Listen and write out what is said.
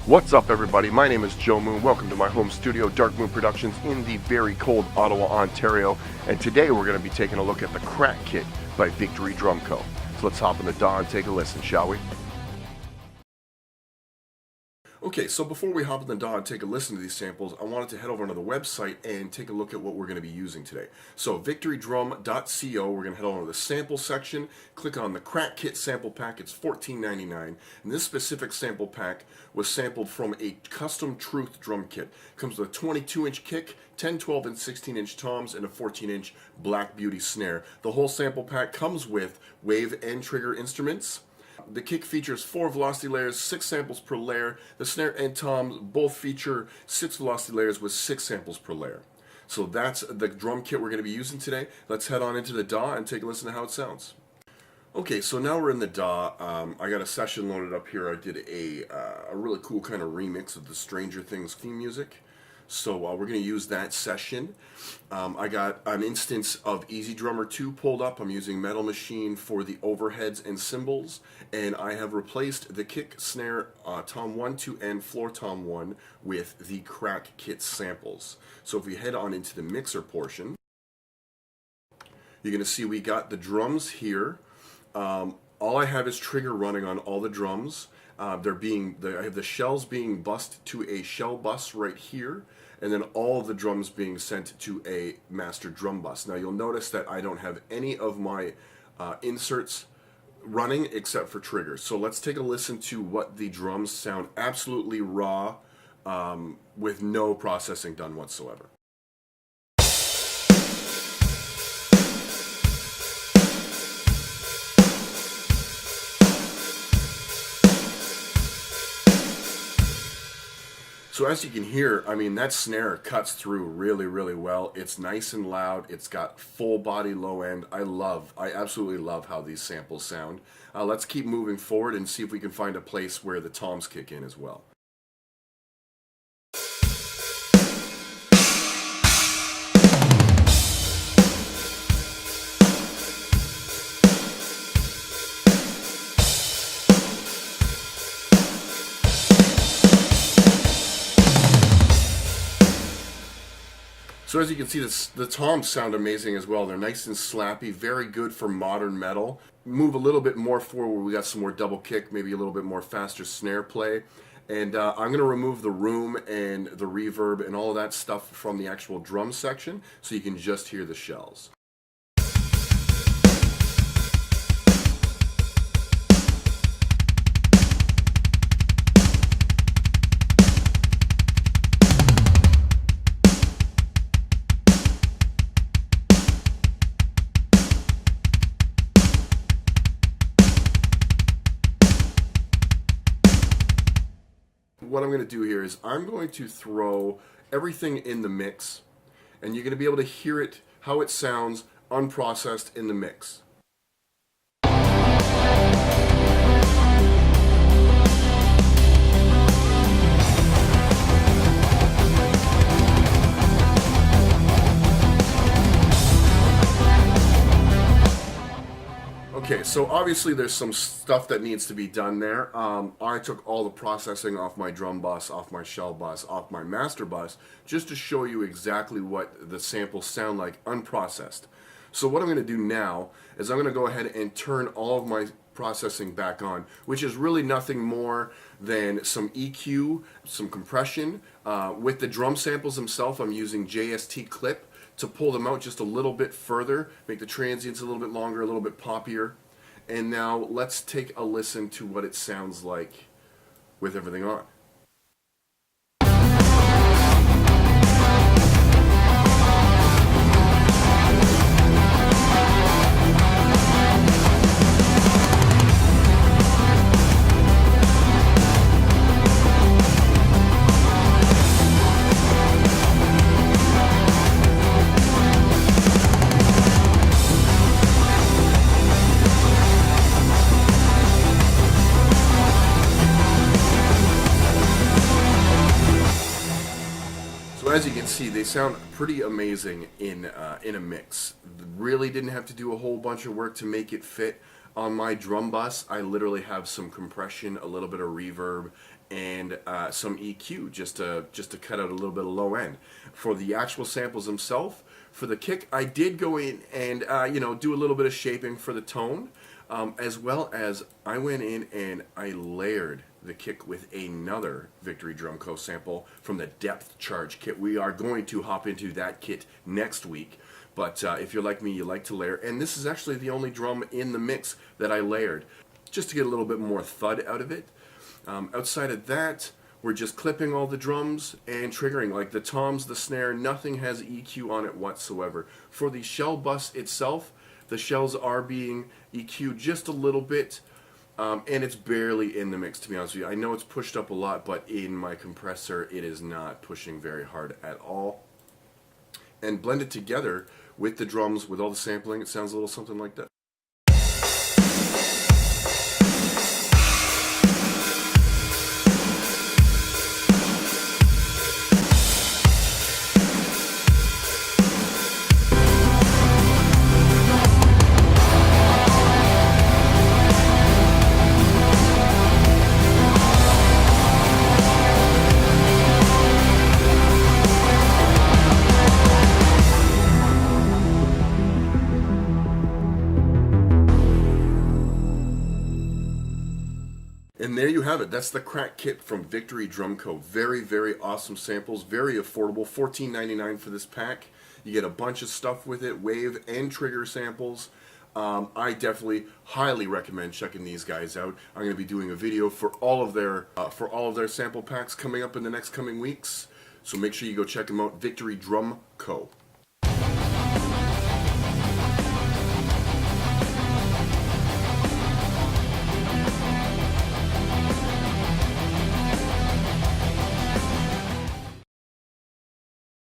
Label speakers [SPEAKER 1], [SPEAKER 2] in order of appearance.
[SPEAKER 1] What's up, everybody? My name is Joe Moon. Welcome to my home studio, Dark Moon Productions, in the very cold Ottawa, Ontario. And today we're going to be taking a look at the Crack Kit by Victory Drum Co. So let's hop in the DAW and take a listen, shall we? Okay, so before we hop in the DAW and take a listen to these samples, I wanted to head over to the website and take a look at what we're going to be using today. So victorydrum.co, we're going to head over to the sample section, click on the Crack Kit sample pack. It's $14.99, and this specific sample pack was sampled from a custom Truth drum kit. It comes with a 22-inch kick, 10, 12, and 16-inch toms, and a 14-inch Black Beauty snare. The whole sample pack comes with wave and trigger instruments. The kick features 4 velocity layers, 6 samples per layer. The snare and toms both feature 6 velocity layers with 6 samples per layer. So that's the drum kit we're going to be using today. Let's head on into the DAW and take a listen to how it sounds. Okay, so now we're in the DAW. I got a session loaded up here. I did a really cool kind of remix of the Stranger Things theme music. So we're going to use that session. I got an instance of EZdrummer 2 pulled up. I'm using Metal Machine for the overheads and cymbals, and I have replaced the kick, snare, tom 1, 2, and floor tom 1 with the Crack Kit samples. So if we head on into the mixer portion, you're going to see we got the drums here. All I have is trigger running on all the drums. I have the shells being bussed to a shell bus right here, and then all of the drums being sent to a master drum bus. Now you'll notice that I don't have any of my inserts running except for triggers. So let's take a listen to what the drums sound absolutely raw, with no processing done whatsoever. So as you can hear, I mean, that snare cuts through really, really well. It's nice and loud. It's got full body low end. I absolutely love how these samples sound. Let's keep moving forward and see if we can find a place where the toms kick in as well. So as you can see, the toms sound amazing as well. They're nice and slappy, very good for modern metal. Move a little bit more forward, we got some more double kick, maybe a little bit more faster snare play. And I'm going to remove the room and the reverb and all of that stuff from the actual drum section so you can just hear the shells. What I'm going to do here is I'm going to throw everything in the mix, and you're going to be able to hear it, how it sounds unprocessed in the mix. Okay, so obviously there's some stuff that needs to be done there. I took all the processing off my drum bus, off my shell bus, off my master bus, just to show you exactly what the samples sound like unprocessed. So what I'm going to do now is I'm going to go ahead and turn all of my processing back on, which is really nothing more than some EQ, some compression. With the drum samples themselves, I'm using JST Clip to pull them out just a little bit further, make the transients a little bit longer, a little bit poppier. And now let's take a listen to what it sounds like with everything on. As you can see, they sound pretty amazing in a mix. Really didn't have to do a whole bunch of work to make it fit. On my drum bus, I literally have some compression, a little bit of reverb, and some EQ just to cut out a little bit of low end. For the actual samples themselves, for the kick, I did go in and do a little bit of shaping for the tone, as well as I went in and I layered the kick with another Victory Drum Co. sample from the Depth Charge kit. We are going to hop into that kit next week. But if you're like me, you like to layer. And this is actually the only drum in the mix that I layered, just to get a little bit more thud out of it. Outside of that, we're just clipping all the drums and triggering. Like the toms, the snare, nothing has EQ on it whatsoever. For the shell bus itself, the shells are being EQ'd just a little bit. And it's barely in the mix, to be honest with you. I know it's pushed up a lot, but in my compressor, it is not pushing very hard at all. And blended together with the drums, with all the sampling, it sounds a little something like that. And there you have it. That's the crack kit from Victory Drum Co. Very, very awesome samples. Very affordable. $14.99 for this pack. You get a bunch of stuff with it. Wave and trigger samples. I definitely highly recommend checking these guys out. I'm going to be doing a video for all of their sample packs coming up in the next coming weeks. So make sure you go check them out. Victory Drum Co.